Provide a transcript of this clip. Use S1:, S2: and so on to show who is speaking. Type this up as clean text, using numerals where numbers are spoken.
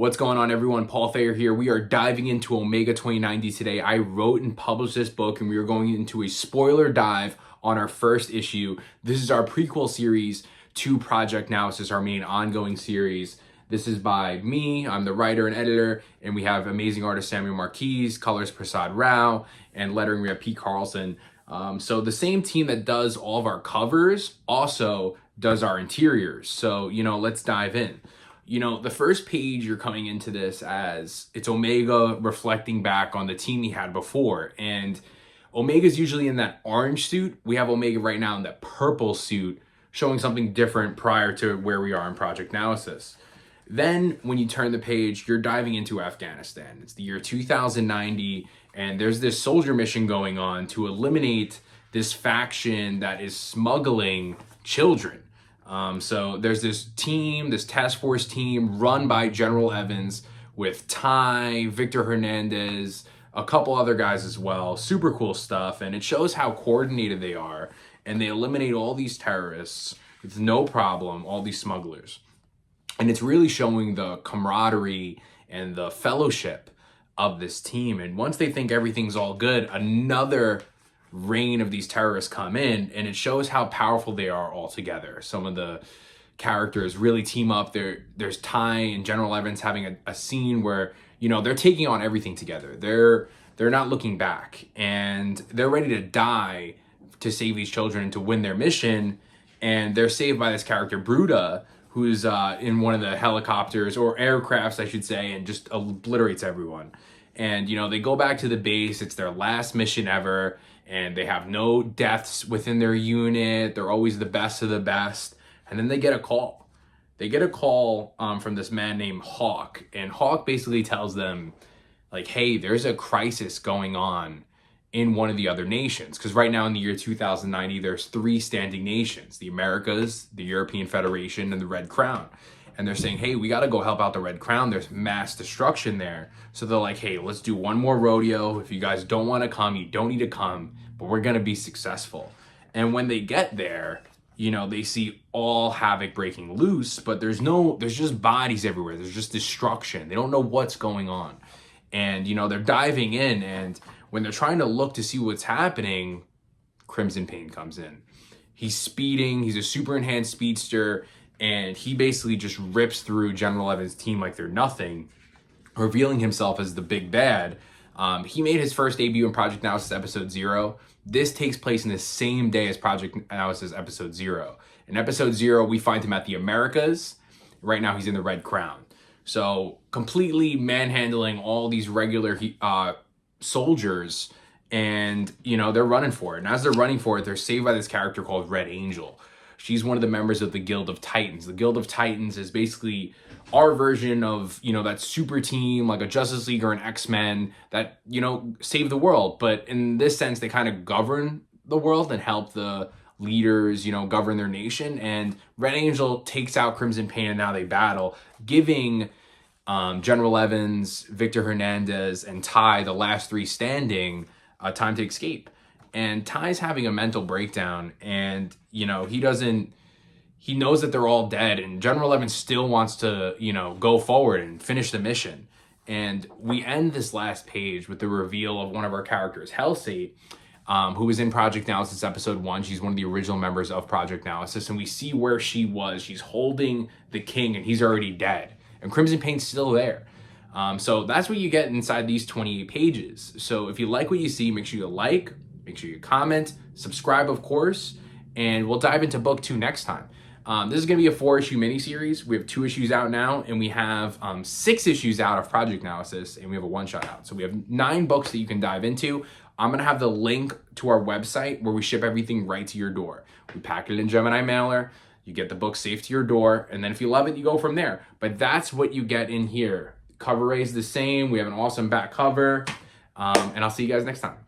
S1: What's going on, everyone? Paul Thayer here. We are diving into Omega 2090 today. I wrote and published this book, and we are going into a spoiler dive on our first issue. This is our prequel series to Project Analysis, our main ongoing series. This is by me. I'm the writer and editor, and we have amazing artist Samuel Marquise, colors Prasad Rao, and lettering we have Pete Carlson. So the same team that does all of our covers also does our interiors. So, let's dive in. The first page, you're coming into this as it's Omega reflecting back on the team he had before. And Omega's usually in that orange suit. We have Omega right now in that purple suit, showing something different prior to where we are in Project Analysis. Then when you turn the page, you're diving into Afghanistan. It's the year 2090, and there's this soldier mission going on to eliminate this faction that is smuggling children. So there's this team, this task force team run by General Evans with Ty, Victor Hernandez, a couple other guys as well. Super cool stuff. And it shows how coordinated they are. And they eliminate all these terrorists with no problem, all these smugglers. And it's really showing the camaraderie and the fellowship of this team. And once they think everything's all good, another reign of these terrorists come in, and it shows how powerful they are all together. Some of the characters really team up. There's Ty and General Evans having a scene where, they're taking on everything together. They're not looking back, and they're ready to die to save these children and to win their mission. And they're saved by this character, Bruta, who's in one of the helicopters or aircrafts, I should say, and just obliterates everyone. And, they go back to the base. It's their last mission ever, and they have no deaths within their unit. They're always the best of the best. And then they get a call. They get a call from this man named Hawk. And Hawk basically tells them, hey, there's a crisis going on in one of the other nations. Because right now in the year 2090, there's 3 standing nations: the Americas, the European Federation, and the Red Crown. And they're saying, hey, we got to go help out the Red Crown. There's mass destruction there. So they're like, hey, let's do one more rodeo. If you guys don't want to come, you don't need to come, but we're going to be successful. And when they get there, they see all havoc breaking loose, but there's just bodies everywhere. There's just destruction. They don't know what's going on. And, they're diving in, and when they're trying to look to see what's happening, Crimson Pain comes in. He's speeding. He's a super enhanced speedster. And he basically just rips through General Evans' team like they're nothing, revealing himself as the big bad. He made his first debut in Project Analysis Episode 0. This takes place in the same day as Project Analysis Episode 0. In Episode 0, we find him at the Americas. Right now, he's in the Red Crown. So completely manhandling all these regular soldiers, and, they're running for it. And as they're running for it, they're saved by this character called Red Angel. She's one of the members of the Guild of Titans. The Guild of Titans is basically our version of, that super team, like a Justice League or an X-Men that, save the world. But in this sense, they kind of govern the world and help the leaders, govern their nation. And Red Angel takes out Crimson Pain, and now they battle, giving General Evans, Victor Hernandez, and Ty, the last 3 standing, time to escape. And Ty's having a mental breakdown, and, he knows that they're all dead, and General Evans still wants to, go forward and finish the mission. And we end this last page with the reveal of one of our characters, Halsey, who was in Project Analysis Episode 1. She's one of the original members of Project Analysis, and we see where she was. She's holding the king, and he's already dead. And Crimson Pain's still there. So that's what you get inside these 28 pages. So if you like what you see, make sure you like, make sure you comment, subscribe, of course, and we'll dive into book 2 next time. This is going to be a 4-issue miniseries. We have 2 issues out now, and we have 6 issues out of Project Analysis, and we have a 1-shot out. So we have 9 books that you can dive into. I'm going to have the link to our website where we ship everything right to your door. We pack it in Gemini mailer. You get the book safe to your door, and then if you love it, you go from there. But that's what you get in here. Cover A is the same. We have an awesome back cover, and I'll see you guys next time.